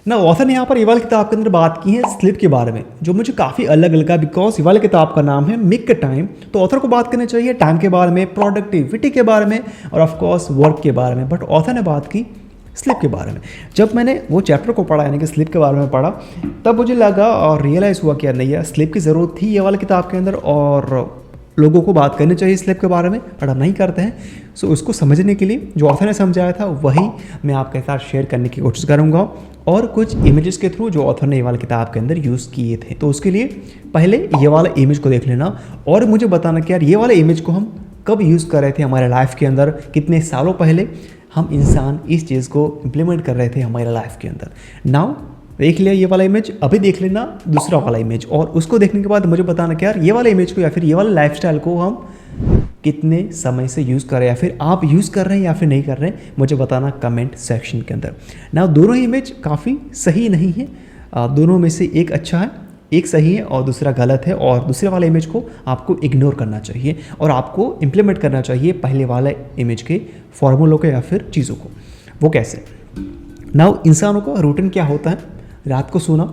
ना ऑथर ने यहाँ पर ये वाली किताब के अंदर बात की है स्लीप के बारे में, जो मुझे काफ़ी अलग लगा बिकॉज ये वाली किताब का नाम है मेक टाइम। तो ऑथर को बात करनी चाहिए टाइम के बारे में, प्रोडक्टिविटी के बारे में और ऑफकोर्स वर्क के बारे में, बट ऑथर ने बात की स्लीप के बारे में। जब मैंने वो चैप्टर को पढ़ा यानी कि स्लीप के बारे में पढ़ा, तब मुझे लगा और रियलाइज़ हुआ कि यार नहीं है, स्लीप की ज़रूरत थी ये वाली किताब के अंदर और लोगों को बात करनी चाहिए स्लीप के बारे में, बट हम नहीं करते हैं। सो उसको समझने के लिए जो ऑथर ने समझाया था वही मैं आपके साथ शेयर करने की कोशिश करूँगा और कुछ इमेजेस के थ्रू जो ऑथर ने ये वाली किताब के अंदर यूज़ किए थे। तो उसके लिए पहले ये वाला इमेज को देख लेना और मुझे बताना कि यार ये वाले इमेज को हम कब यूज़ कर रहे थे हमारे लाइफ के अंदर, कितने सालों पहले हम इंसान इस चीज़ को इम्प्लीमेंट कर रहे थे हमारे लाइफ के अंदर। नाउ देख लिया ये वाला इमेज, अभी देख लेना दूसरा वाला इमेज और उसको देखने के बाद मुझे बताना कि यार ये वाला इमेज को या फिर ये वाला लाइफस्टाइल को हम कितने समय से यूज़ कर रहे हैं या फिर आप यूज़ कर रहे हैं या फिर नहीं कर रहे हैं, मुझे बताना कमेंट सेक्शन के अंदर। ना दोनों ही इमेज काफ़ी सही नहीं है, दोनों में से एक अच्छा है, एक सही है और दूसरा गलत है और दूसरे वाले इमेज को आपको इग्नोर करना चाहिए और आपको इम्प्लीमेंट करना चाहिए पहले वाले इमेज के फॉर्मूलों को या फिर चीज़ों को। वो कैसे? नाउ इंसानों का रूटीन क्या होता है? रात को सोना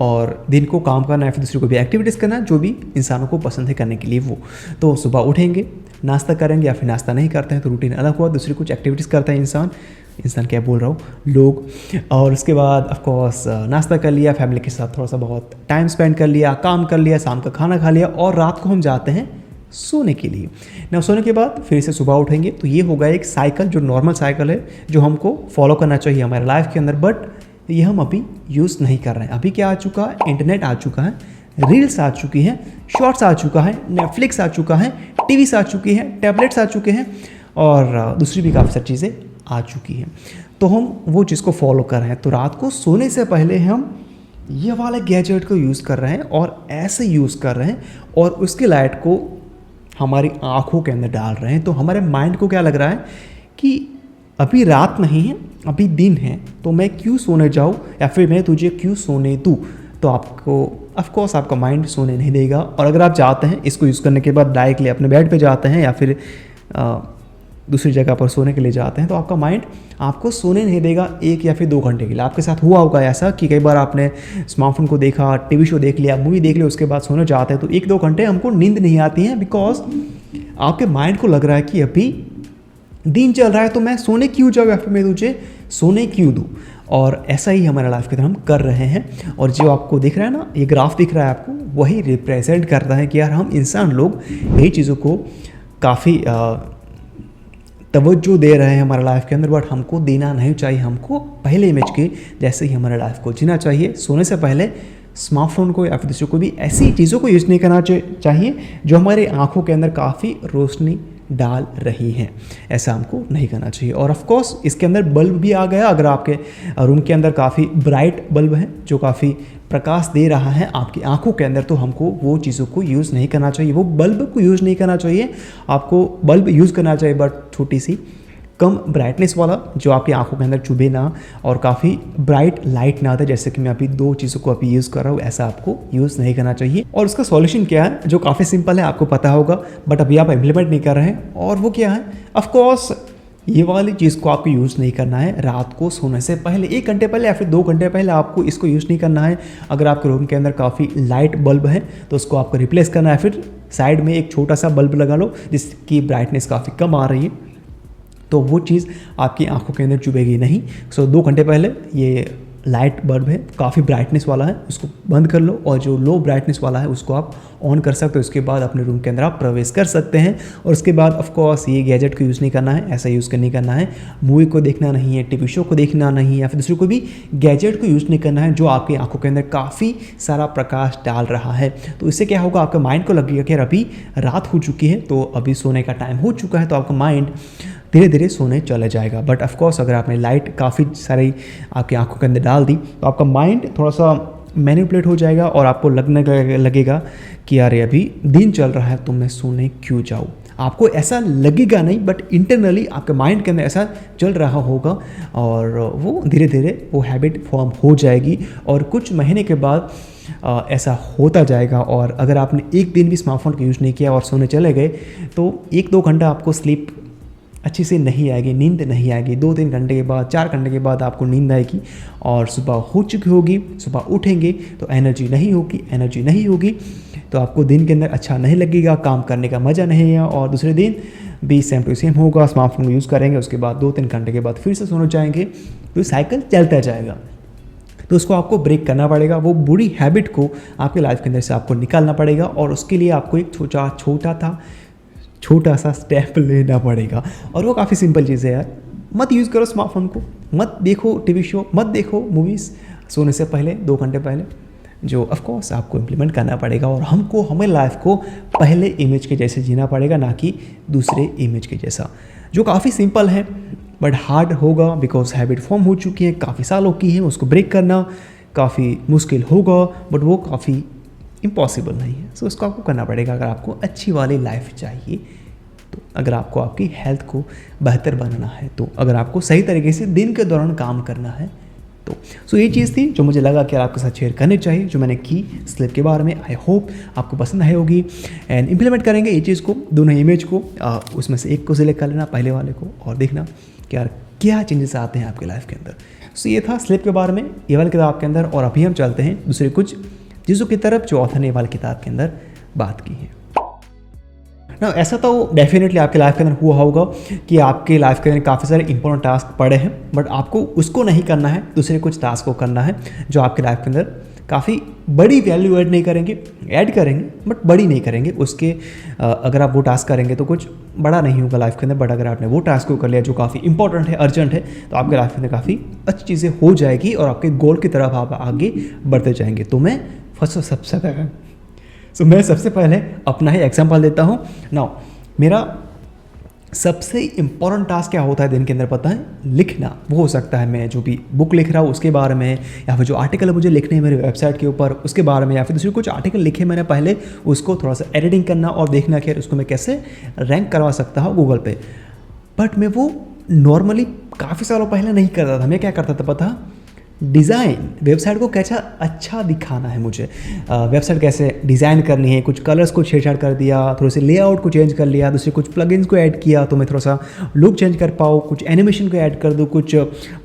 और दिन को काम करना या फिर दूसरी को भी एक्टिविटीज़ करना, जो भी इंसानों को पसंद है करने के लिए वो। तो सुबह उठेंगे, नाश्ता करेंगे या फिर नाश्ता नहीं करते हैं तो रूटीन अलग हुआ, दूसरी कुछ एक्टिविटीज़ करता है इंसान क्या बोल रहा हूँ, लोग। और उसके बाद ऑफकोर्स नाश्ता कर लिया, फैमिली के साथ थोड़ा सा बहुत टाइम स्पेंड कर लिया, काम कर लिया, शाम का खाना खा लिया और रात को हम जाते हैं सोने के लिए ना। सोने के बाद फिर से सुबह उठेंगे। तो ये होगा एक साइकिल, जो नॉर्मल साइकिल है जो हमको फॉलो करना चाहिए हमारे लाइफ के अंदर, बट ये हम अभी यूज़ नहीं कर रहे हैं। अभी क्या आ चुका है? इंटरनेट आ चुका है, रील्स आ चुकी हैं, शॉर्ट्स आ चुका है, नेटफ्लिक्स आ चुका है, टीवीज आ चुकी हैं, टैबलेट्स आ चुके हैं और दूसरी भी काफ़ी सारी चीज़ें आ चुकी हैं। तो हम वो चीज़ को फॉलो कर रहे हैं। तो रात को सोने से पहले हम ये वाले गैजेट को यूज़ कर रहे हैं और ऐसे यूज़ कर रहे हैं और उसके लाइट को हमारी आँखों के अंदर डाल रहे हैं। तो हमारे माइंड को क्या लग रहा है कि अभी रात नहीं है, अभी दिन है, तो मैं क्यों सोने जाऊँ या फिर मैं तुझे क्यों सोने दूँ। तो आपको ऑफकोर्स आपका माइंड सोने नहीं देगा और अगर आप चाहते हैं इसको यूज़ करने के बाद डायरेक्टली अपने बेड पे जाते हैं या फिर दूसरी जगह पर सोने के लिए जाते हैं, तो आपका माइंड आपको सोने नहीं देगा 1 या फिर 2 घंटे के लिए। आपके साथ हुआ होगा ऐसा कि कई बार आपने स्मार्टफोन को देखा, टीवी शो देख लिया, मूवी देख लिया, उसके बाद सोने जाते हैं तो 1-2 घंटे हमको नींद नहीं आती है बिकॉज आपके माइंड को लग रहा है कि अभी दिन चल रहा है तो मैं सोने क्यों जाऊँ या फिर मैं तुझे सोने क्यों दूँ। और ऐसा ही हमारे लाइफ के अंदर हम कर रहे हैं और जो आपको दिख रहा है ना, ये ग्राफ दिख रहा है आपको, वही रिप्रेजेंट करता है कि यार हम इंसान लोग यही चीज़ों को काफ़ी तवज्जो दे रहे हैं हमारे लाइफ के अंदर, बट हमको देना नहीं चाहिए। हमको पहले इमेज के जैसे ही हमारे लाइफ को जीना चाहिए। सोने से पहले स्मार्टफोन को या फिर दूसरों को भी ऐसी चीज़ों को यूज़ नहीं करना चाहिए जो हमारे आँखों के अंदर काफ़ी रोशनी डाल रही हैं। ऐसा हमको नहीं करना चाहिए। और ऑफ कोर्स इसके अंदर बल्ब भी आ गया। अगर आपके रूम के अंदर काफ़ी ब्राइट बल्ब है जो काफ़ी प्रकाश दे रहा है आपकी आंखों के अंदर, तो हमको वो चीज़ों को यूज़ नहीं करना चाहिए, वो बल्ब को यूज़ नहीं करना चाहिए। आपको बल्ब यूज़ करना चाहिए बट छोटी सी कम ब्राइटनेस वाला, जो आपकी आंखों के अंदर चुभे ना और काफ़ी ब्राइट लाइट ना दे। जैसे कि मैं अभी 2 चीज़ों को अभी यूज़ कर रहा हूँ, ऐसा आपको यूज़ नहीं करना चाहिए। और उसका सॉल्यूशन क्या है जो काफ़ी सिंपल है, आपको पता होगा, बट अभी आप इम्प्लीमेंट नहीं कर रहे हैं। और वो क्या है? ऑफकोर्स ये वाली चीज़ को आपको यूज़ नहीं करना है रात को सोने से पहले। 1 घंटे पहले या फिर 2 घंटे पहले आपको इसको यूज़ नहीं करना है। अगर आपके रूम के अंदर काफ़ी लाइट बल्ब है तो उसको आपको रिप्लेस करना है, फिर साइड में एक छोटा सा बल्ब लगा लो जिसकी ब्राइटनेस काफ़ी कम आ रही है, तो वो चीज़ आपकी आंखों के अंदर चुभेगी नहीं। 2 घंटे पहले ये लाइट बल्ब है, काफ़ी ब्राइटनेस वाला है, उसको बंद कर लो और जो लो ब्राइटनेस वाला है उसको आप ऑन कर सकते हो। उसके बाद अपने रूम के अंदर आप प्रवेश कर सकते हैं। और उसके बाद ऑफ कोर्स ये गैजेट को यूज़ नहीं करना है, ऐसा यूज़ नहीं करना है, मूवी को देखना नहीं है, टीवी शो को देखना नहीं है या फिर दूसरे को भी गैजेट को यूज़ नहीं करना है जो आपकी आंखों के अंदर काफ़ी सारा प्रकाश डाल रहा है। तो इससे क्या होगा, आपका माइंड को लगेगा कि अभी रात हो चुकी है तो अभी सोने का टाइम हो चुका है, तो आपका माइंड धीरे धीरे सोने चले जाएगा। बट ऑफकोर्स अगर आपने लाइट काफ़ी सारी आपकी आंखों के अंदर डाल दी तो आपका माइंड थोड़ा सा मैनिपुलेट हो जाएगा और आपको लगने लगेगा कि यार अभी दिन चल रहा है तो मैं सोने क्यों जाऊँ। आपको ऐसा लगेगा नहीं, बट इंटरनली आपके माइंड के अंदर ऐसा चल रहा होगा और वो धीरे धीरे वो हैबिट फॉर्म हो जाएगी और कुछ महीने के बाद ऐसा होता जाएगा। और अगर आपने एक दिन भी स्मार्टफोन का यूज़ नहीं किया और सोने चले गए तो 1-2 घंटा आपको स्लीप अच्छी से नहीं आएगी, नींद नहीं आएगी। 2-3 घंटे के बाद, 4 घंटे के बाद आपको नींद आएगी और सुबह हो चुकी होगी, सुबह उठेंगे तो एनर्जी नहीं होगी तो आपको दिन के अंदर अच्छा नहीं लगेगा, काम करने का मज़ा नहीं है और दूसरे दिन भी सेम टू सेम होगा। स्मार्टफोन यूज़ करेंगे, उसके बाद 2-3 घंटे के बाद फिर से सोने जाएंगे, तो साइकिल चलता जाएगा। तो उसको आपको ब्रेक करना पड़ेगा, वो बुरी हैबिट को आपके लाइफ के अंदर से आपको निकालना पड़ेगा और उसके लिए आपको एक छोटा सा स्टेप लेना पड़ेगा। और वो काफ़ी सिंपल चीज़ है यार। मत यूज़ करो स्मार्टफोन को, मत देखो टीवी शो, मत देखो मूवीज़ सोने से पहले 2 घंटे पहले, जो ऑफ कोर्स आपको इम्प्लीमेंट करना पड़ेगा। और हमें लाइफ को पहले इमेज के जैसे जीना पड़ेगा, ना कि दूसरे इमेज के जैसा, जो काफ़ी सिंपल है बट हार्ड होगा बिकॉज हैबिट फॉर्म हो चुकी है, काफ़ी सालों की है। उसको ब्रेक करना काफ़ी मुश्किल होगा बट वो काफ़ी इम्पॉसिबल नहीं है। सो उसको आपको करना पड़ेगा अगर आपको अच्छी वाली लाइफ चाहिए तो, अगर आपको आपकी हेल्थ को बेहतर बनाना है तो, अगर आपको सही तरीके से दिन के दौरान काम करना है तो। सो ये चीज़ थी जो मुझे लगा कि आपके साथ शेयर करनी चाहिए, जो मैंने की स्लीप के बारे में। आई होप आपको पसंद आई होगी एंड इम्प्लीमेंट करेंगे ये चीज़ को, दोनों इमेज को, उसमें से एक को सिलेक्ट कर लेना, पहले वाले को, और देखना कि यार क्या चेंजेस आते हैं आपके लाइफ के अंदर। सो ये था स्लीप के बारे में ये वाली किताब के अंदर। और अभी हम चलते हैं दूसरे कुछ चीज़ों की तरफ जो ऑथर ने वाली किताब के अंदर बात की है ना। ऐसा तो डेफिनेटली आपके लाइफ के अंदर हुआ होगा कि आपके लाइफ के अंदर काफ़ी सारे इंपॉर्टेंट टास्क पड़े हैं बट आपको उसको नहीं करना है, दूसरे कुछ टास्क को करना है जो आपके लाइफ के अंदर काफ़ी बड़ी वैल्यू ऐड नहीं करेंगे, ऐड करेंगे बट बड़ी नहीं करेंगे। उसके अगर आप वो टास्क करेंगे तो कुछ बड़ा नहीं होगा लाइफ के अंदर, बट अगर आपने वो टास्क को कर लिया जो काफ़ी इंपॉर्टेंट है, अर्जेंट है, तो आपके लाइफ के अंदर काफ़ी अच्छी चीज़ें हो जाएगी और आपके गोल की तरफ आप आगे बढ़ते जाएंगे। तो मैं सबसे पहले अपना ही एग्जाम्पल देता हूँ ना। मेरा सबसे इम्पॉर्टेंट टास्क क्या होता है दिन के अंदर पता है? लिखना। वो हो सकता है मैं जो भी बुक लिख रहा हूँ उसके बारे में, या फिर जो आर्टिकल मुझे लिखने हैं मेरे वेबसाइट के ऊपर उसके बारे में, या फिर दूसरे कुछ आर्टिकल लिखे मैंने पहले, उसको थोड़ा सा एडिटिंग करना और देखना कि उसको मैं कैसे रैंक करवा सकता हूँ गूगल पे। बट मैं वो नॉर्मली काफ़ी सालों पहले नहीं करता था। मैं क्या करता था पता? डिज़ाइन, वेबसाइट को कैसा अच्छा दिखाना है मुझे, वेबसाइट कैसे डिज़ाइन करनी है, कुछ कलर्स को छेड़छाड़ कर दिया, थोड़े से लेआउट को चेंज कर लिया, दूसरे कुछ प्लगइन्स को ऐड किया तो मैं थोड़ा सा लुक चेंज कर पाऊँ, कुछ एनिमेशन को ऐड कर दूँ, कुछ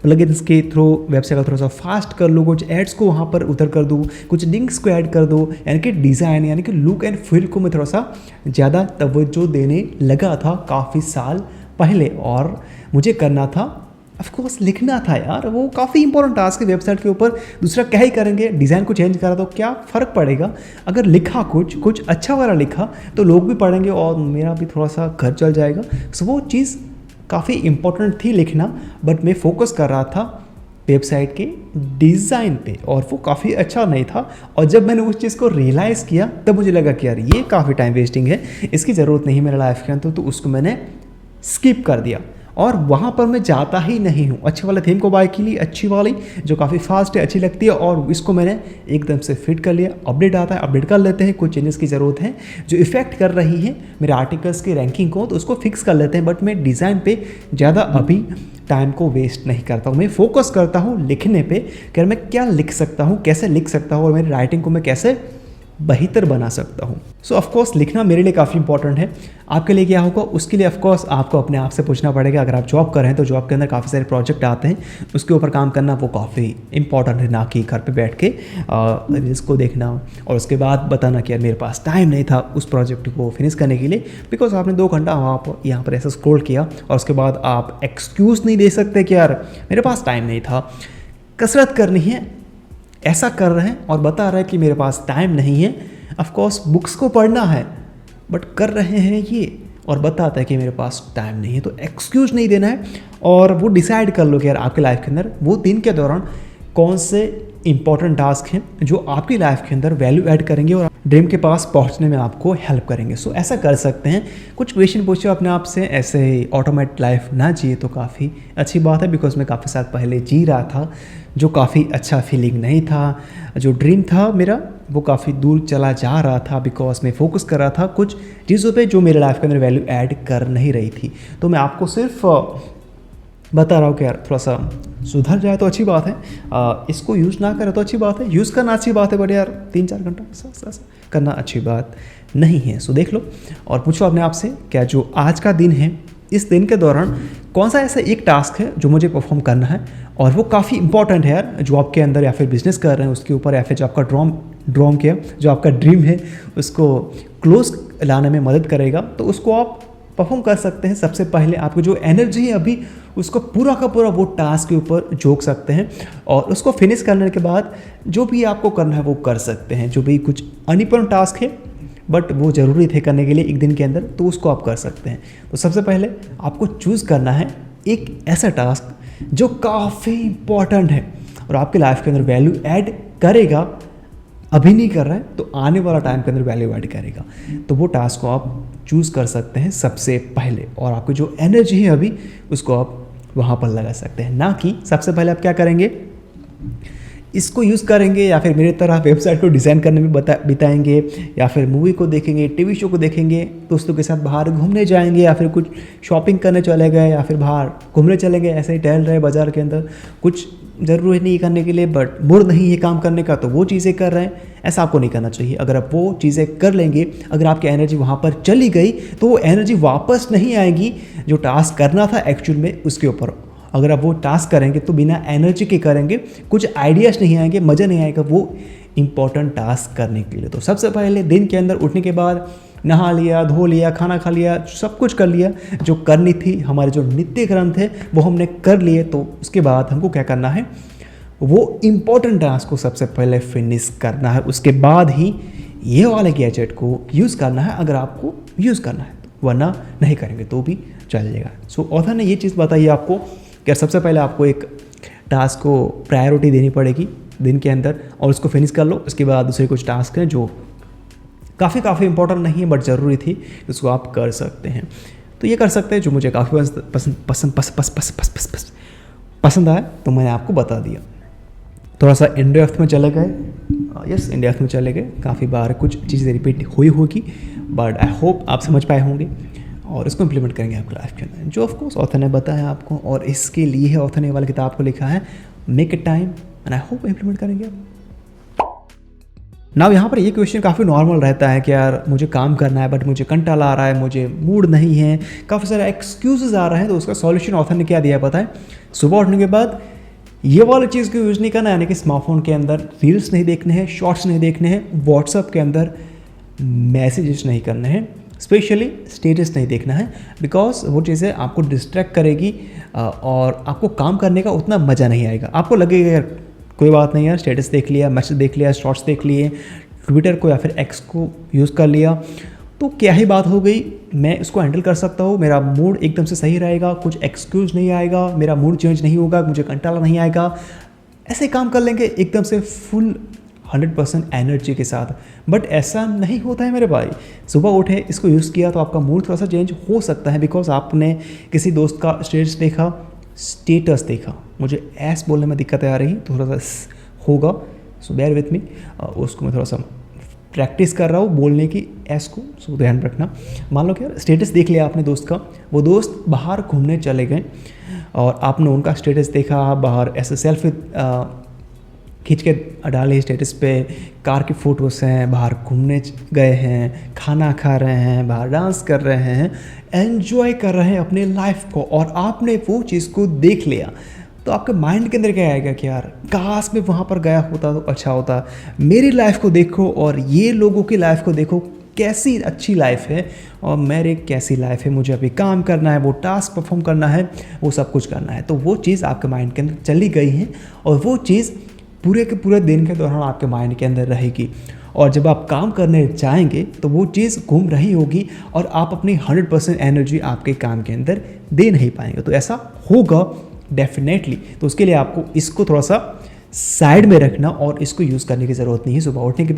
प्लगइन्स के थ्रू वेबसाइट को थोड़ा सा फास्ट कर लूँ, कुछ एड्स को वहाँ पर उतर कर दूँ, कुछ लिंक्स को ऐड कर दूँ, यानी कि डिज़ाइन यानी कि लुक एंड फील को मैं थोड़ा सा ज़्यादा तवज्जो देने लगा था काफ़ी साल पहले। और मुझे करना था ऑफकोर्स लिखना था यार, वो काफ़ी इंपॉर्टेंट टास्क है वेबसाइट के ऊपर। दूसरा क्या ही करेंगे, डिज़ाइन को चेंज करा तो क्या फ़र्क पड़ेगा? अगर लिखा कुछ अच्छा वाला लिखा तो लोग भी पढ़ेंगे और मेरा भी थोड़ा सा घर चल जाएगा। सो वो चीज़ काफ़ी इंपॉर्टेंट थी लिखना, बट मैं फोकस कर रहा था वेबसाइट के डिज़ाइन पे और वो काफ़ी अच्छा नहीं था। और जब मैंने उस चीज़ को रियलाइज़ किया तब मुझे लगा कि यार ये काफ़ी टाइम वेस्टिंग है, इसकी ज़रूरत नहीं है मेरे लाइफ के अंदर, तो उसको मैंने स्किप कर दिया और वहाँ पर मैं जाता ही नहीं हूँ। अच्छे वाले थीम को बाय के लिए, अच्छी वाली जो काफ़ी फास्ट है, अच्छी लगती है, और इसको मैंने एकदम से फिट कर लिया। अपडेट आता है, अपडेट कर लेते हैं, कुछ चेंजेस की ज़रूरत है जो इफेक्ट कर रही है मेरे आर्टिकल्स की रैंकिंग को, तो उसको फिक्स कर लेते हैं। बट मैं डिज़ाइन पे ज़्यादा अभी टाइम को वेस्ट नहीं करता हूँ, मैं फोकस करता हूँ लिखने पे कि मैं क्या लिख सकता हूँ, कैसे लिख सकता हूँ और मेरी राइटिंग को मैं कैसे बेहतर बना सकता हूँ। सो ऑफकोर्स लिखना मेरे लिए काफ़ी इंपॉर्टेंट है। आपके लिए क्या होगा उसके लिए ऑफकोर्स आपको अपने आप से पूछना पड़ेगा। अगर आप जॉब कर रहे हैं तो जॉब के अंदर काफ़ी सारे प्रोजेक्ट आते हैं, उसके ऊपर काम करना वो काफ़ी इंपॉर्टेंट है, ना कि घर पे बैठ के रील्स को देखना और उसके बाद बताना कि यार मेरे पास टाइम नहीं था उस प्रोजेक्ट को फिनिश करने के लिए, बिकॉज आपने 2 घंटा यहाँ पर ऐसा स्क्रॉल किया और उसके बाद आप एक्सक्यूज़ नहीं दे सकते कि यार मेरे पास टाइम नहीं था। कसरत करनी है, ऐसा कर रहे हैं और बता रहे हैं कि मेरे पास टाइम नहीं है। ऑफकोर्स बुक्स को पढ़ना है बट कर रहे हैं ये और बताता है कि मेरे पास टाइम नहीं है, तो एक्सक्यूज़ नहीं देना है। और वो डिसाइड कर लो कि यार आपके लाइफ के अंदर वो दिन के दौरान कौन से इंपॉर्टेंट टास्क हैं जो आपकी लाइफ के अंदर वैल्यू ऐड करेंगे और ड्रीम के पास पहुंचने में आपको हेल्प करेंगे। सो ऐसा कर सकते हैं। कुछ क्वेश्चन पूछो अपने आप से, ऐसे ही ऑटोमेट लाइफ ना जिए तो काफ़ी अच्छी बात है, बिकॉज मैं काफ़ी साल पहले जी रहा था जो काफ़ी अच्छा फीलिंग नहीं था। जो ड्रीम था मेरा वो काफ़ी दूर चला जा रहा था बिकॉज मैं फोकस कर रहा था कुछ चीज़ों पे जो मेरे लाइफ के अंदर वैल्यू ऐड कर नहीं रही थी। तो मैं आपको सिर्फ बता रहा हूँ कि यार थोड़ा सा सुधर जाए तो अच्छी बात है, इसको यूज़ ना करें तो अच्छी बात है, यूज़ करना अच्छी बात है, बट यार 3-4 घंटा ऐसा करना अच्छी बात नहीं है। सो देख लो और पूछो अपने आप से क्या जो आज का दिन है इस दिन के दौरान कौन सा ऐसा एक टास्क है जो मुझे परफॉर्म करना है और वो काफ़ी इंपॉर्टेंट है यार, जो आपके अंदर या फिर बिजनेस कर रहे हैं उसके ऊपर, या फिर जो आपका ड्रॉम किया जो आपका ड्रीम है उसको क्लोज लाने में मदद करेगा, तो उसको आप परफॉर्म कर सकते हैं। सबसे पहले आपको जो एनर्जी है अभी उसको पूरा का पूरा वो टास्क के ऊपर झोंक सकते हैं और उसको फिनिश करने के बाद जो भी आपको करना है वो कर सकते हैं। जो भी कुछ अनइम्पोर्टेंट टास्क है बट वो ज़रूरी थे करने के लिए एक दिन के अंदर, तो उसको आप कर सकते हैं। तो सबसे पहले आपको चूज़ करना है एक ऐसा टास्क जो काफ़ी इम्पॉर्टेंट है और आपके लाइफ के अंदर वैल्यू ऐड करेगा। अभी नहीं कर रहा है तो आने वाला टाइम के अंदर वैल्यू ऐड करेगा, तो वो टास्क को आप चूज़ कर सकते हैं सबसे पहले। और आपकी जो एनर्जी है अभी उसको आप वहाँ पर लगा सकते हैं, ना कि सबसे पहले आप क्या करेंगे, इसको यूज़ करेंगे या फिर मेरी तरह वेबसाइट को डिज़ाइन करने में बिताएंगे, या फिर मूवी को देखेंगे, टीवी शो को देखेंगे, दोस्तों के साथ बाहर घूमने जाएंगे, या फिर कुछ शॉपिंग करने चले गए, या फिर बाहर घूमने चले गए, ऐसे ही टहल रहे बाज़ार के अंदर, कुछ ज़रूरी नहीं करने के लिए बट मूड नहीं है काम करने का तो वो चीज़ें कर रहे हैं। ऐसा आपको नहीं करना चाहिए। अगर आप वो चीज़ें कर लेंगे, अगर आपकी एनर्जी वहाँ पर चली गई तो वो एनर्जी वापस नहीं आएगी जो टास्क करना था एक्चुअल में उसके ऊपर। अगर आप वो टास्क करेंगे तो बिना एनर्जी के करेंगे, कुछ आइडियाज़ नहीं आएंगे, मज़ा नहीं आएगा वो इम्पॉर्टेंट टास्क करने के लिए। तो सबसे पहले दिन के अंदर उठने के बाद नहा लिया, धो लिया, खाना खा लिया, सब कुछ कर लिया जो करनी थी, हमारे जो नित्य कर्म थे वो हमने कर लिए। तो उसके बाद हमको क्या करना है, वो इम्पॉर्टेंट टास्क को सबसे पहले फिनिश करना है। उसके बाद ही ये वाले गैजेट को यूज़ करना है अगर आपको यूज़ करना है, वरना नहीं करेंगे तो भी चलेगा। सो ऑथर ने ये चीज़ बताई आपको कि सबसे पहले आपको एक टास्क को प्रायोरिटी देनी पड़ेगी दिन के अंदर और उसको फिनिश कर लो। उसके बाद दूसरे कुछ टास्क हैं जो काफ़ी इंपॉर्टेंट नहीं है बट ज़रूरी थी, उसको आप कर सकते हैं। तो ये कर सकते हैं जो मुझे काफ़ी पसंद आया तो मैंने आपको बता दिया। थोड़ा सा इंडिया में चले गए, यस इंडिया में चले गए, काफ़ी बार कुछ चीज़ें रिपीट हुई होगी बट आई होप आप समझ पाए होंगे और इसको इम्प्लीमेंट करेंगे आपकी लाइफ के अंदर, जो ऑफकोर्स ऑथर ने बताया आपको। और इसके लिए है ऑथर ने वाली किताब को लिखा है make it time, and I hope implement करेंगे आप। नाउ यहाँ पर ये क्वेश्चन काफ़ी नॉर्मल रहता है कि यार मुझे काम करना है बट मुझे कंटाला आ रहा है, मुझे मूड नहीं है, काफ़ी सारे एक्सक्यूजेज आ रहे हैं। तो उसका सॉल्यूशन ऑथर ने क्या दिया है पता है, सुबह उठने के बाद ये वाली चीज़ को यूज़ नहीं करना, यानी कि स्मार्टफोन के अंदर रील्स नहीं देखने हैं, शॉर्ट्स नहीं देखने हैं, व्हाट्सएप के अंदर मैसेजेस नहीं करने हैं, स्पेशली स्टेटस नहीं देखना है, बिकॉज वो चीज़ें आपको डिस्ट्रैक्ट करेगी और आपको काम करने का उतना मज़ा नहीं आएगा। आपको लगेगा यार कोई बात नहीं यार, स्टेटस देख लिया, मैसेज देख लिया, शॉर्ट्स देख लिए, ट्विटर को या फिर एक्स को यूज़ कर लिया तो क्या ही बात हो गई, मैं इसको हैंडल कर सकता हूँ, मेरा मूड एकदम से सही रहेगा, कुछ एक्सक्यूज़ नहीं आएगा, मेरा मूड चेंज नहीं होगा, मुझे कंटाला नहीं आएगा। ऐसे काम कर लेंगे एकदम से फुल 100% एनर्जी के साथ। बट ऐसा नहीं होता है मेरे भाई। सुबह उठे, इसको यूज़ किया तो आपका मूड थोड़ा सा चेंज हो सकता है बिकॉज आपने किसी दोस्त का स्टेटस देखा, मुझे ऐस बोलने में दिक्कतें आ रही, थोड़ा सा होगा, सो बेयर विथ मी। उसको मैं थोड़ा सा प्रैक्टिस कर रहा हूँ बोलने की एस को, सो ध्यान रखना। मान लो क्या स्टेटस देख लिया आपने दोस्त का, वो दोस्त बाहर घूमने चले गए और आपने उनका स्टेटस देखा, बाहर ऐसे सेल्फी खींच के डाले स्टेटस पे, कार की फ़ोटोज़ हैं, बाहर घूमने गए हैं, खाना खा रहे हैं, बाहर डांस कर रहे हैं, एन्जॉय कर रहे हैं अपने लाइफ को, और आपने वो चीज़ को देख लिया तो आपके माइंड के अंदर क्या आएगा कि यार काश मैं वहाँ पर गया होता तो अच्छा होता, मेरी लाइफ को देखो और ये लोगों की लाइफ को देखो, कैसी अच्छी लाइफ है और मेरी कैसी लाइफ है, मुझे अभी काम करना है, वो टास्क परफॉर्म करना है, वो सब कुछ करना है। तो वो चीज़ आपके माइंड के अंदर चली गई है और वो चीज़ पूरे के पूरे दिन के दौरान आपके माइंड के अंदर रहेगी, और जब आप काम करने जाएंगे तो वो चीज़ घूम रही होगी और आप अपनी 100% एनर्जी आपके काम के अंदर दे नहीं पाएंगे। तो ऐसा होगा डेफिनेटली। तो उसके लिए आपको इसको थोड़ा सा साइड में रखना और इसको यूज़ करने की ज़रूरत नहीं है। सुबह उठने के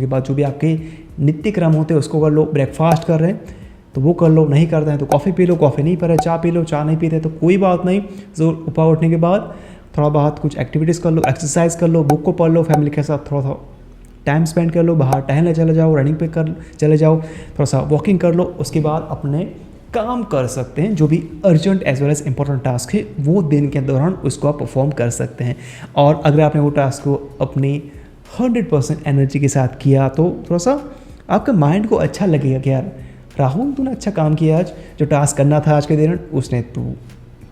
बाद जो भी आपके नित्य क्रम होते हैं उसको कर लो। ब्रेकफास्ट कर रहे हैं तो वो कर लो, नहीं करते हैं तो कॉफ़ी पी लो, कॉफ़ी नहीं पी रहे चाय पी लो, चाय नहीं पीते तो कोई बात नहीं। सुबह उठने के बाद थोड़ा बहुत कुछ एक्टिविटीज़ कर लो, एक्सरसाइज कर लो, बुक को पढ़ लो, फैमिली के साथ थोड़ा सा टाइम स्पेंड कर लो, बाहर टहलने चले जाओ, रनिंग पे कर चले जाओ, थोड़ा सा वॉकिंग कर लो। उसके बाद अपने काम कर सकते हैं, जो भी urgent as well as important task है वो दिन के दौरान उसको आप परफॉर्म कर सकते हैं। और अगर आपने वो टास्क को अपनी 100% एनर्जी के साथ किया तो थोड़ा सा आपके माइंड को अच्छा लगेगा कि यार राहुल तूने अच्छा काम किया आज, जो टास्क करना था आज के दिन उसने तू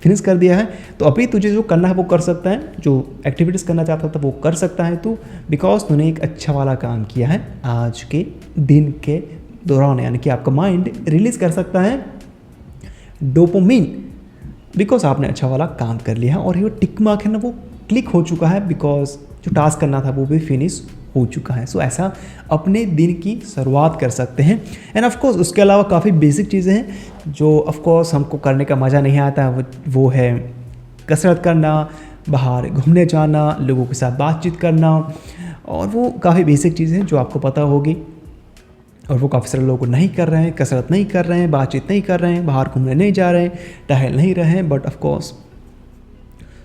फिनिश कर दिया है, तो अभी तुझे जो करना है वो कर सकता है, जो एक्टिविटीज़ करना चाहता था वो कर सकता है तू, बिकॉज तूने एक अच्छा वाला काम किया है आज के दिन के दौरान। यानी कि आपका माइंड रिलीज कर सकता है डोपामिन, बिकॉज आपने अच्छा वाला काम कर लिया है और ये टिक मार्क है ना वो क्लिक हो चुका है, बिकॉज जो टास्क करना था वो भी फिनिश हो चुका है। सो ऐसा अपने दिन की शुरुआत कर सकते हैं। एंड ऑफ कोर्स उसके अलावा काफ़ी बेसिक चीज़ें हैं जो ऑफ कोर्स हमको करने का मज़ा नहीं आता, वो है कसरत करना, बाहर घूमने जाना, लोगों के साथ बातचीत करना, और वो काफ़ी बेसिक चीज़ें हैं जो आपको पता होगी, और वो काफ़ी सारे लोग नहीं कर रहे हैं, कसरत नहीं कर रहे हैं, बातचीत नहीं कर रहे हैं, बाहर घूमने नहीं जा रहे हैं, टहल नहीं रहे हैं, बट ऑफ कोर्स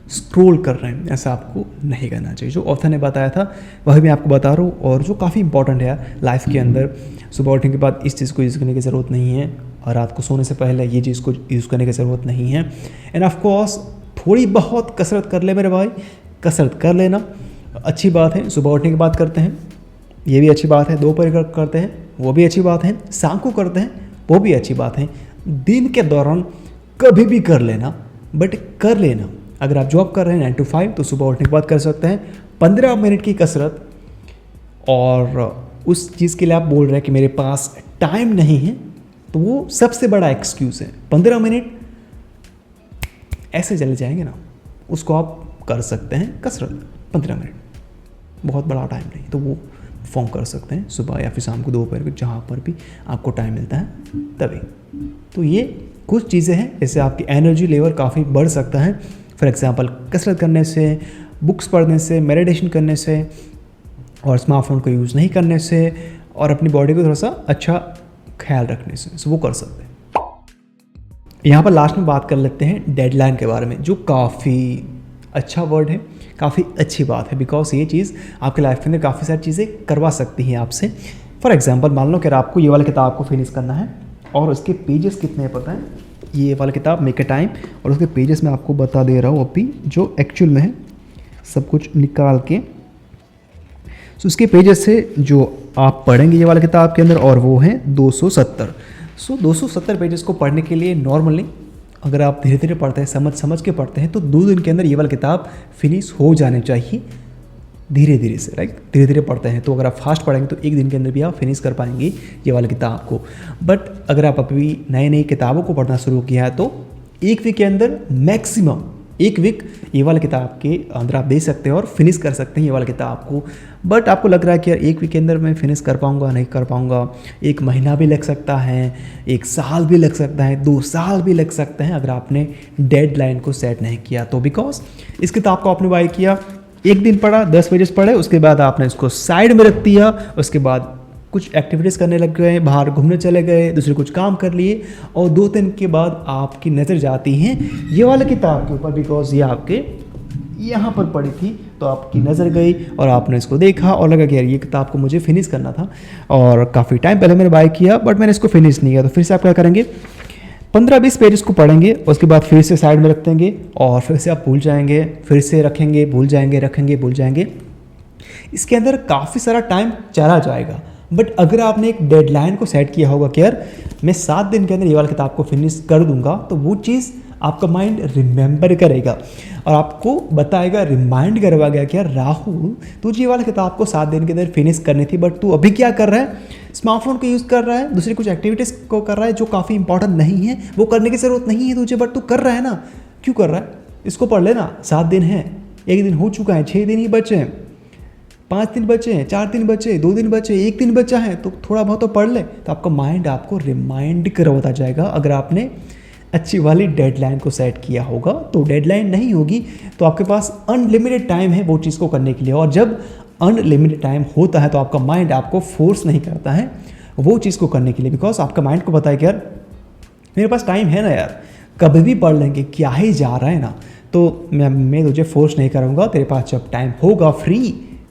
स्क्रॉल कर रहे हैं। ऐसा आपको नहीं करना चाहिए। जो ऑथर ने बताया था वही मैं आपको बता रहा हूँ, और जो काफ़ी इंपॉर्टेंट है लाइफ के अंदर। सुबह उठने के बाद इस चीज़ को यूज़ करने की ज़रूरत नहीं है, और रात को सोने से पहले ये चीज़ को यूज़ करने की ज़रूरत नहीं है। एंड ऑफ कोर्स थोड़ी बहुत कसरत कर ले मेरे भाई, कसरत कर लेना अच्छी बात है। सुबह उठने के बाद करते हैं, ये भी अच्छी बात है। दोपहर करते हैं, वो भी अच्छी बात है। शाम को करते हैं, वो भी अच्छी बात है। दिन के दौरान कभी भी कर लेना, बट कर लेना। अगर आप जॉब कर रहे हैं 9 to 5 तो सुबह उठने के बाद कर सकते हैं 15 मिनट की कसरत, और उस चीज़ के लिए आप बोल रहे हैं कि मेरे पास टाइम नहीं है, तो वो सबसे बड़ा एक्सक्यूज़ है। 15 मिनट ऐसे चले जाएंगे ना, उसको आप कर सकते हैं कसरत 15 मिनट, बहुत बड़ा टाइम नहीं, तो वो फॉर्म कर सकते हैं सुबह या फिर शाम को, दोपहर को, जहाँ पर भी आपको टाइम मिलता है तभी। तो ये कुछ चीज़ें हैं, इससे आपकी एनर्जी लेवल काफ़ी बढ़ सकता है। फॉर एग्जांपल कसरत करने से, बुक्स पढ़ने से, मेडिटेशन करने से, और स्मार्टफोन को यूज़ नहीं करने से, और अपनी बॉडी को थोड़ा सा अच्छा ख्याल रखने से, सो वो कर सकते हैं। यहाँ पर लास्ट में बात कर लेते हैं डेडलाइन के बारे में, जो काफ़ी अच्छा वर्ड है, काफ़ी अच्छी बात है, बिकॉज ये चीज़ आपके लाइफ के अंदर काफ़ी सारी चीज़ें करवा सकती हैं आपसे। फॉर एग्जांपल मान लो कि आपको ये वाला किताब को फिनिश करना है, और उसके पेजेस कितने हैं पता है? ये वाला किताब मेक अ टाइम, और उसके पेजेस मैं आपको बता दे रहा हूँ अभी जो एक्चुअल में है, सब कुछ निकाल के। सो उसके पेजेस से जो आप पढ़ेंगे ये वाला किताब के अंदर, और वो हैं 270। सो 270 पेजेस को पढ़ने के लिए नॉर्मली अगर आप धीरे धीरे पढ़ते हैं, समझ समझ के पढ़ते हैं, तो 2 दिन के अंदर ये वाला किताब फिनिश हो जाने चाहिए, धीरे धीरे से, राइट। धीरे धीरे पढ़ते हैं तो अगर आप फास्ट पढ़ेंगे तो 1 दिन के अंदर भी आप फिनिश कर पाएंगे ये वाली किताब को। बट अगर आप अभी नई नई किताबों को पढ़ना शुरू किया है तो 1 वीक के अंदर, मैक्सिमम 1 वीक ये वाला किताब के अंदर आप दे सकते हैं और फिनिश कर सकते हैं ये वाला किताब को। बट आपको लग रहा है कि यार 1 वीक के अंदर मैं फिनिश कर पाऊँगा, नहीं कर पाऊँगा, 1 महीना भी लग सकता है, 1 साल भी लग सकता है, 2 साल भी लग सकते हैं अगर आपने डेडलाइन को सेट नहीं किया तो। बिकॉज इस किताब को आपने बाय किया, 1 दिन पढ़ा, 10 पेजेस पढ़े, उसके बाद आपने इसको साइड में रख दिया, उसके बाद कुछ एक्टिविटीज़ करने लग गए, बाहर घूमने चले गए, दूसरे कुछ काम कर लिए, और 2 दिन के बाद आपकी नज़र जाती है ये वाले किताब के ऊपर, बिकॉज ये आपके यहाँ पर पड़ी थी, तो आपकी नज़र गई और आपने इसको देखा और लगा कि यार ये किताब को मुझे फिनिश करना था, और काफ़ी टाइम पहले मैंने बाय किया बट मैंने इसको फिनिश नहीं किया। तो फिर से आप क्या करेंगे, 15-20 पेजेस को पढ़ेंगे, उसके बाद फिर से साइड में रख देंगे, और फिर से आप भूल जाएंगे, फिर से रखेंगे, भूल जाएंगे, रखेंगे, भूल जाएंगे। इसके अंदर काफ़ी सारा टाइम चला जाएगा। बट अगर आपने एक डेडलाइन को सेट किया होगा कि यार मैं 7 दिन के अंदर ये वाला किताब को फिनिश कर दूंगा, तो वो चीज़ आपका माइंड रिमेंबर करेगा और आपको बताएगा, रिमाइंड करवा गया कि यार राहुल तुझे ये वाला किताब को 7 दिन के अंदर फिनिश करनी थी, बट तू अभी क्या कर रहा है, स्मार्टफोन को यूज़ कर रहा है, दूसरी कुछ एक्टिविटीज़ को कर रहा है जो काफ़ी इंपॉर्टेंट नहीं है, वो करने की ज़रूरत नहीं है तुझे, बट तू कर रहा है ना। क्यों कर रहा है? इसको पढ़ लेना, 7 दिन है, 1 दिन हो चुका है, 6 दिन ही बचे हैं, 5 दिन बचे हैं, 4 दिन बचे, 2 दिन बचे, 1 दिन बचा है, तो थोड़ा बहुत तो पढ़ ले, तो आपका माइंड आपको रिमाइंड करवाता जाएगा। अगर आपने अच्छी वाली डेडलाइन को सेट किया होगा, तो डेडलाइन नहीं होगी तो आपके पास अनलिमिटेड टाइम है वो चीज़ को करने के लिए, और जब अनलिमिटेड टाइम होता है तो आपका माइंड आपको फोर्स नहीं करता है वो चीज़ को करने के लिए, बिकॉज आपका माइंड को पता है कि यार मेरे पास टाइम है ना यार, कभी भी पढ़ लेंगे, क्या ही जा रहा है ना, तो मैं तुझे फोर्स नहीं करूँगा, तेरे पास जब टाइम होगा,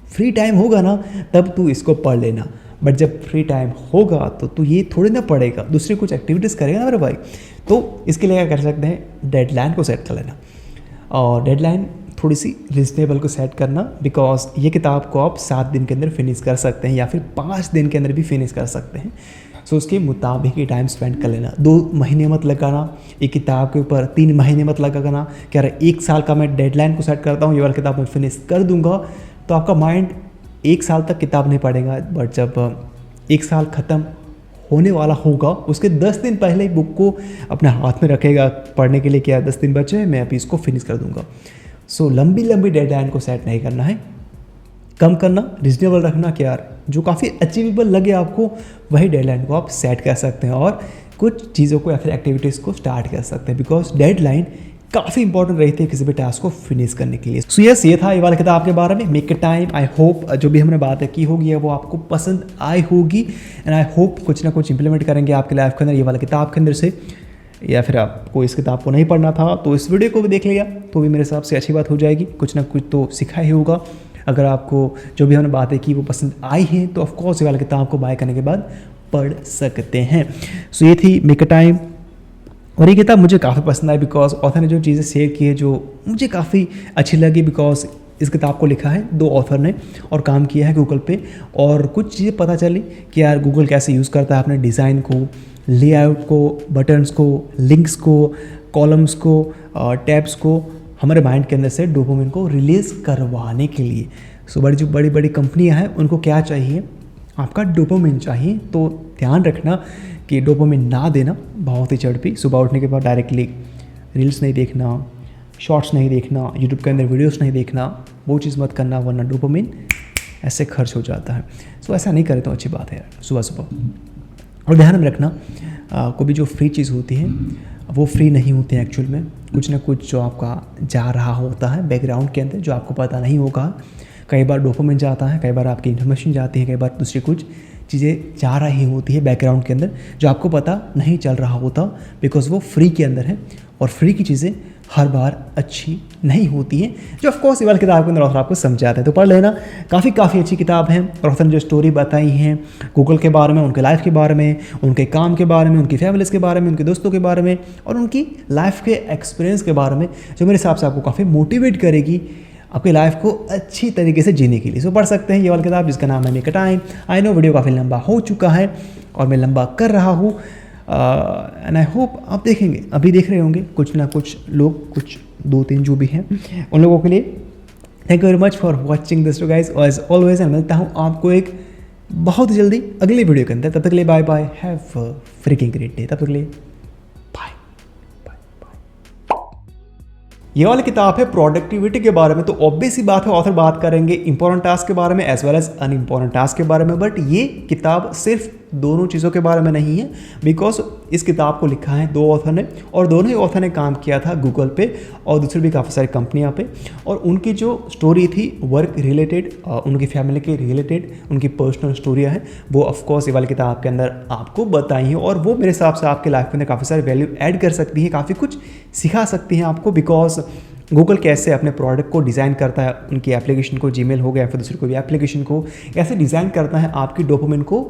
फ्री टाइम होगा ना, तब तू इसको पढ़ लेना। बट जब फ्री टाइम होगा तो तू ये थोड़ी ना पढ़ेगा, दूसरी कुछ एक्टिविटीज़ करेगा ना मेरे भाई। तो इसके लिए क्या कर सकते हैं, डेडलाइन को सेट कर लेना, और डेडलाइन थोड़ी सी रिजनेबल को सेट करना, बिकॉज ये किताब को आप 7 दिन के अंदर फिनिश कर सकते हैं या फिर 5 दिन के अंदर भी फिनिश कर सकते हैं। सो उसके मुताबिक ही टाइम स्पेंड कर लेना। 2 महीने मत लगाना एक किताब के ऊपर, 3 महीने मत लगाना कि यार 1 साल का मैं डेडलाइन को सेट करता हूँ, ये वाला किताब मैं फिनिश कर दूंगा, तो आपका माइंड 1 साल तक किताब नहीं पढ़ेगा। बट जब 1 साल ख़त्म होने वाला होगा उसके 10 दिन पहले ही बुक को अपने हाथ में रखेगा पढ़ने के लिए, क्या 10 दिन बचे हैं, मैं अभी इसको फिनिश कर दूंगा। सो लंबी लंबी डेडलाइन को सेट नहीं करना है, कम करना, रिजनेबल रखना कि यार जो काफ़ी अचीवेबल लगे आपको वही डेडलाइन को आप सेट कर सकते हैं और कुछ चीज़ों को या फिर एक्टिविटीज़ को स्टार्ट कर सकते हैं, बिकॉज डेडलाइन काफ़ी इंपॉर्टेंट रहती है किसी भी टास्क को फिनिश करने के लिए। सो यस, ये था ये वाला किताब के बारे में, make a time. I hope जो भी हमने बातें की होगी वो आपको पसंद आई होगी एंड आई होप कुछ ना कुछ इंप्लीमेंट करेंगे आपके लाइफ के अंदर ये वाला किताब के अंदर से। या फिर आपको इस किताब को नहीं पढ़ना था तो इस वीडियो को भी देख लिया तो भी मेरे हिसाब से अच्छी बात हो जाएगी, कुछ ना कुछ तो सीखा ही होगा। अगर आपको जो भी हमने बातें की वो पसंद आई हैं तो ऑफकोर्स ये वाला किताब को बाय करने के बाद पढ़ सकते हैं। सो ये थी मेक अ टाइम और ये किताब मुझे काफ़ी पसंद आई बिकॉज ऑथर ने जो चीज़ें शेयर की है जो मुझे काफ़ी अच्छी लगी, बिकॉज इस किताब को लिखा है 2 ऑथर ने और काम किया है गूगल पे, और कुछ चीज़ें पता चली कि यार गूगल कैसे यूज़ करता है अपने डिज़ाइन को, लेआउट को, बटन्स को, लिंक्स को, कॉलम्स को, टैब्स को हमारे माइंड के अंदर से डोपामिन को रिलीज़ करवाने के लिए। सो जो बड़ी बड़ी कंपनियां हैं उनको क्या चाहिए, आपका डोपामिन चाहिए। तो ध्यान रखना कि डोपामिन ना देना बहुत ही चढ़ पे, सुबह उठने के बाद डायरेक्टली रील्स नहीं देखना, शॉर्ट्स नहीं देखना, यूट्यूब के अंदर वीडियोस नहीं देखना, वो चीज़ मत करना वरना डोपामिन ऐसे खर्च हो जाता है। सो ऐसा नहीं करें तो अच्छी बात है यार सुबह सुबह। और ध्यान में रखना कोई भी जो फ्री चीज़ होती है वो फ्री नहीं होती है एक्चुअल में, कुछ ना कुछ जो आपका जा रहा होता है बैकग्राउंड के अंदर जो आपको पता नहीं होगा। कई बार डोपामिन जाता है, कई बार आपकी इन्फॉर्मेशन जाती है, कई बार दूसरी कुछ चीज़ें जा रही होती है बैकग्राउंड के अंदर जो आपको पता नहीं चल रहा होता, बिकॉज वो फ्री के अंदर है और फ्री की चीज़ें हर बार अच्छी नहीं होती हैं, जो ऑफकोर्स ये वाली किताब के अंदर ऑथर आपको समझाते हैं। तो पढ़ लेना, काफ़ी अच्छी किताब है। और ऑथर ने जो स्टोरी बताई हैं गूगल के बारे में, उनके लाइफ के बारे में, उनके काम के बारे में, उनकी फैमिलीज़ के बारे में, उनके दोस्तों के बारे में और उनकी लाइफ के एक्सपीरियंस के बारे में, जो मेरे हिसाब से आपको काफ़ी मोटिवेट करेगी आपकी लाइफ को अच्छी तरीके से जीने के लिए। सो पढ़ सकते हैं ये वाली किताब जिसका नाम है make a time. I know video काफ़ी लंबा हो चुका है और मैं लंबा कर रहा हूँ एंड आई होप आप देखेंगे, अभी देख रहे होंगे कुछ ना कुछ लोग, कुछ 2-3 जो भी हैं उन लोगों के लिए thank you very much for watching this too guys as always. मैं मिलता हूँ आपको एक बहुत जल्दी अगली वीडियो के अंदर, तब तक के लिए bye bye, have a freaking great day, तब तक के लिए ये वाली किताब है प्रोडक्टिविटी के बारे में। तो ऑब्वियस ही बात है ऑथर बात करेंगे इंपॉर्टेंट टास्क के बारे में as well as unimportant task के बारे में, बट ये किताब सिर्फ दोनों चीज़ों के बारे में नहीं है, बिकॉज इस किताब को लिखा है 2 ऑथर ने और दोनों ही ऑथर ने काम किया था गूगल पे और दूसरी भी काफ़ी सारी कंपनियां पे, और उनकी जो स्टोरी थी वर्क रिलेटेड, उनकी फैमिली के रिलेटेड, उनकी पर्सनल स्टोरियाँ हैं वो ऑफकोर्स ये वाली किताब के अंदर आपको बताई हैं और वो मेरे हिसाब से आपके लाइफ के अंदर काफ़ी सारी वैल्यू ऐड कर सकती हैं, काफ़ी कुछ सिखा सकती हैं आपको। बिकॉज गूगल कैसे अपने प्रोडक्ट को डिज़ाइन करता है, उनकी एप्लीकेशन को, जीमेल हो गया फिर दूसरी कोई भी एप्लीकेशन को कैसे डिज़ाइन करता है आपकी डोपामिन को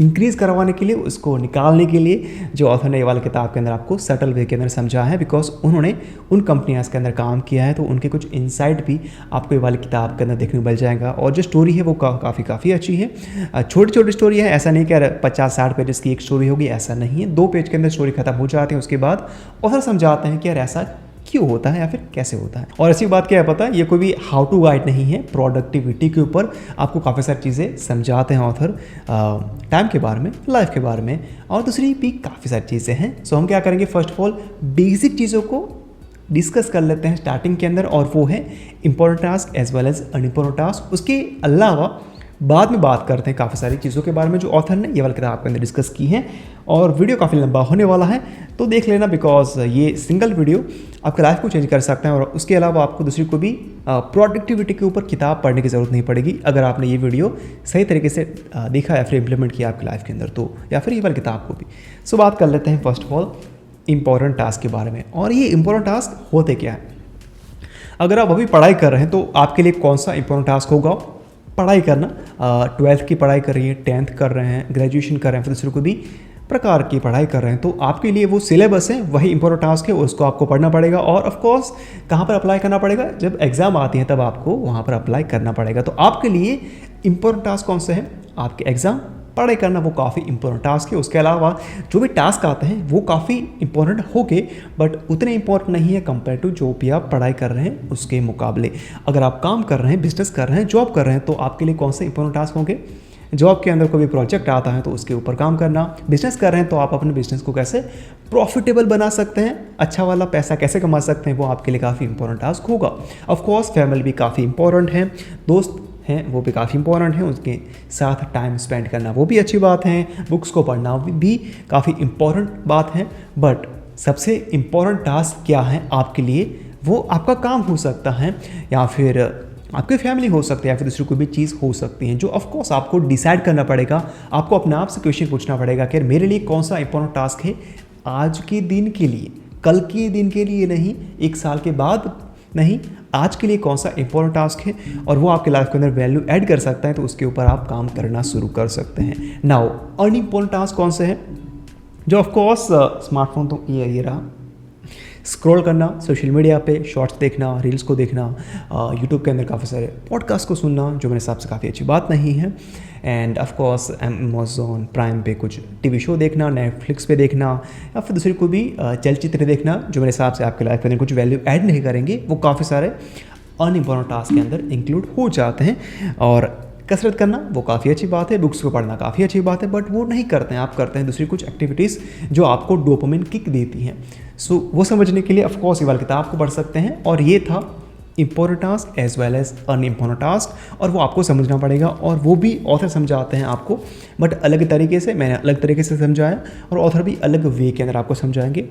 इंक्रीज़ करवाने के लिए, उसको निकालने के लिए, जो ऑथर ने ये वाली किताब के अंदर आपको सटल वे के अंदर समझा है। बिकॉज उन्होंने उन कंपनियां के अंदर काम किया है तो उनके कुछ इनसाइट भी आपको ये वाली किताब के अंदर देखने को मिल जाएगा। और जो स्टोरी है वो काफ़ी अच्छी है, छोटी छोटी स्टोरी है, ऐसा नहीं कि 50-60 पेजेस की एक स्टोरी होगी, ऐसा नहीं है। 2 पेज के अंदर स्टोरी खत्म हो जाती है, उसके बाद ऑथर समझाते हैं कि यार ऐसा क्यों होता है या फिर कैसे होता है। और ऐसी बात क्या है पता है, ये कोई भी हाउ टू गाइड नहीं है, प्रोडक्टिविटी के ऊपर आपको काफ़ी सारी चीज़ें समझाते हैं ऑथर, टाइम के बारे में, लाइफ के बारे में और दूसरी भी काफ़ी सारी चीज़ें हैं। सो हम क्या करेंगे, फर्स्ट ऑफ ऑल बेसिक चीज़ों को डिस्कस कर लेते हैं स्टार्टिंग के अंदर, और वो है important task as well as unimportant task. उसके अलावा बाद में बात करते हैं काफ़ी सारी चीज़ों के बारे में जो ऑथर ने ये वाली किताब के अंदर डिस्कस की हैं। और वीडियो काफ़ी लंबा होने वाला है तो देख लेना, बिकॉज ये सिंगल वीडियो आपकी लाइफ को चेंज कर सकता है और उसके अलावा आपको दूसरी को भी प्रोडक्टिविटी के ऊपर किताब पढ़ने की ज़रूरत नहीं पड़ेगी अगर आपने ये वीडियो सही तरीके से देखा या फिर इम्प्लीमेंट किया आपकी लाइफ के अंदर, तो या फिर ये वाली किताब को भी। सो बात कर लेते हैं first of all important task के बारे में। और ये इंपॉर्टेंट टास्क होते क्या है, अगर आप अभी पढ़ाई कर रहे हैं तो आपके लिए कौन सा इंपॉर्टेंट टास्क होगा, पढ़ाई करना। 12th की पढ़ाई कर रही है, 10th कर रहे हैं, ग्रेजुएशन कर रहे हैं, फिर दूसरे को भी प्रकार की पढ़ाई कर रहे हैं, तो आपके लिए वो सिलेबस है, वही इंपॉर्टेंट टास्क है, उसको आपको पढ़ना पड़ेगा। और ऑफ कोर्स कहाँ पर अप्लाई करना पड़ेगा, जब एग्जाम आती है तब आपको वहाँ पर अप्लाई करना पड़ेगा। तो आपके लिए इंपॉर्टेंट टास्क कौन सा है, आपके एग्जाम पढ़ाई करना वो काफ़ी इंपॉर्टेंट टास्क है। उसके अलावा जो भी टास्क आते हैं वो काफ़ी इंपॉर्टेंट हो गए, बट उतने इंपॉर्टेंट नहीं है कंपेयर टू जो भी आप पढ़ाई कर रहे हैं उसके मुकाबले। अगर आप काम कर रहे हैं, बिजनेस कर रहे हैं, जॉब कर रहे हैं, तो आपके लिए कौन से इंपॉर्टेंट टास्क होंगे? जॉब के अंदर कोई भी प्रोजेक्ट आता है तो उसके ऊपर काम करना। बिजनेस कर रहे हैं तो आप अपने बिजनेस को कैसे प्रॉफिटेबल बना सकते हैं, अच्छा वाला पैसा कैसे कमा सकते हैं, वो आपके लिए काफ़ी इंपॉर्टेंट टास्क होगा। ऑफ कोर्स फैमिली भी काफ़ी इंपॉर्टेंट है, दोस्त हैं वो भी काफ़ी इंपॉर्टेंट है, उसके साथ टाइम स्पेंड करना वो भी अच्छी बात है, बुक्स को पढ़ना भी काफ़ी इंपॉर्टेंट बात है। बट सबसे इम्पॉर्टेंट टास्क क्या है आपके लिए, वो आपका काम हो सकता है या फिर आपकी फैमिली हो सकती है या फिर दूसरी कोई भी चीज़ हो सकती है, जो ऑफ कोर्स आपको डिसाइड करना पड़ेगा। आपको अपने आप से क्वेश्चन पूछना पड़ेगा कि मेरे लिए कौन सा इंपॉर्टेंट टास्क है आज के दिन के लिए, कल के दिन के लिए नहीं, एक साल के बाद नहीं, आज के लिए कौन सा इंपॉर्टेंट टास्क है और वो आपके लाइफ के अंदर वैल्यू ऐड कर सकता है, तो उसके ऊपर आप काम करना शुरू कर सकते हैं। नाउ अनइम्पोर्टेंट टास्क कौन से हैं, जो ऑफ कोर्स स्मार्टफोन तो ये रहा, स्क्रॉल करना, सोशल मीडिया पे शॉर्ट्स देखना, रील्स को देखना, यूट्यूब के अंदर काफ़ी सारे पॉडकास्ट को सुनना, जो मेरे हिसाब से काफ़ी अच्छी बात नहीं है। End of course Amazon prime पे कुछ टीवी शो देखना, नेटफ्लिक्स पे देखना या फिर दूसरी कोई भी चलचित्र देखना, जो मेरे हिसाब से आपके लाइफ के अंदर कुछ वैल्यू ऐड नहीं करेंगे, वो काफ़ी सारे अनइम्पोर्टेंट टास्क के अंदर इंक्लूड हो जाते हैं। और कसरत करना वो काफ़ी अच्छी बात है, बुक्स को पढ़ना काफ़ी अच्छी बात है, बट वो नहीं करते हैं, आप करते हैं दूसरी कुछ एक्टिविटीज़ जो आपको डोपामिन किक देती हैं। सो वो समझने के लिए ऑफ कोर्स ये वाली किताब को पढ़ सकते हैं। और ये था important task as well as unimportant task, और वो आपको समझना पड़ेगा, और वो भी ऑथर समझाते हैं आपको, बट अलग तरीके से, मैंने अलग तरीके से समझाया और ऑथर भी अलग वे के अंदर आपको समझाएंगे।